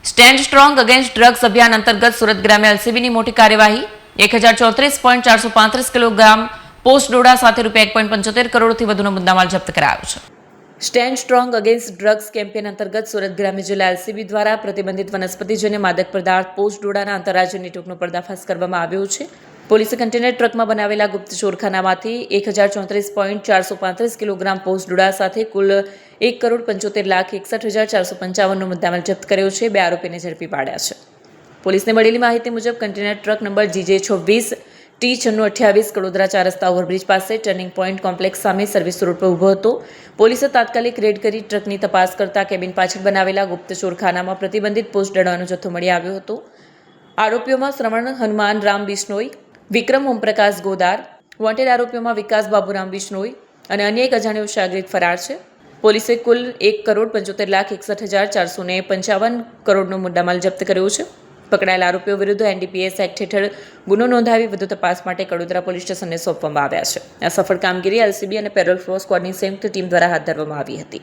Stand strong against drugs અભિયાન અંતર્ગત સુરત ગ્રામે એલસીબીની મોટી કાર્યવાહી 1034.435 કિલોગ્રામ પોસ્ટ ડોડા સાથે ₹1.75 કરોડથી વધુનો મુદ્દામાલ જપ્ત કરાયો છે. Stand strong against drugs campaign અંતર્ગત સુરત ગ્રામ્ય જિલ્લા એલસીબી દ્વારા પ્રતિબંધિત વનસ્પતિજન્ય માદક પદાર્થ પોસ્ટ ડોડાના આંતરરાજ્ય નેટવર્કનો પર્દાફાશ કરવામાં આવ્યો છે. પોલીસે કન્ટેનર ટ્રકમાં બનાવેલા ગુપ્ત ચોરખાનામાંથી 1034.435 કિલોગ્રામ પોસ્ટ ડોડા સાથે કુલ ₹1,75,61,455નો મુદ્દામાલ જપ્ત કર્યો છે. 2 આરોપીને ઝડપી પાડ્યા છે. પોલીસને મળેલી માહિતી મુજબ container truck number GJ26T9628 Kadodara 4 રસ્તા ઓવરબ્રિજ પાસે ટર્નિંગ પોઈન્ટ કોમ્પ્લેક્સ સામે સર્વિસ રોડ પર ઊભો હતો. પોલીસે તાત્કાલિક રેડ કરી ટ્રકની તપાસ કરતા કેબિન પાછળ બનાવેલા ગુપ્ત ચોરખાનામાં પ્રતિબંધિત પોસ્ટ ડોડાનો જથ્થો મળી આવ્યો હતો. આરોપીઓમાં શ્રવણ હનુમાન રામ બિશ્નોઈ, વિક્રમ ઓમપ્રકાશ ગોદાર, વોન્ટેડ આરોપીઓમાં વિકાસ બાબુરામ બિશ્નોઈ અને અન્ય એક અજાણ્યો શાગરીદ ફરાર છે. પોલીસે કુલ ₹1,75,61,455 મુદ્દામાલ જપ્ત કર્યો છે. પકડાયેલા આરોપીઓ વિરુદ્ધ NDPS એક્ટ હેઠળ ગુનો નોંધાવી વધુ તપાસ માટે કડોદરા પોલીસ સ્ટેશનને સોંપવામાં આવ્યા છે. આ સફળ કામગીરી એલસીબી અને પેરોલ ફ્લો સ્ક્વોડની સંયુક્ત ટીમ દ્વારા હાથ ધરવામાં આવી હતી.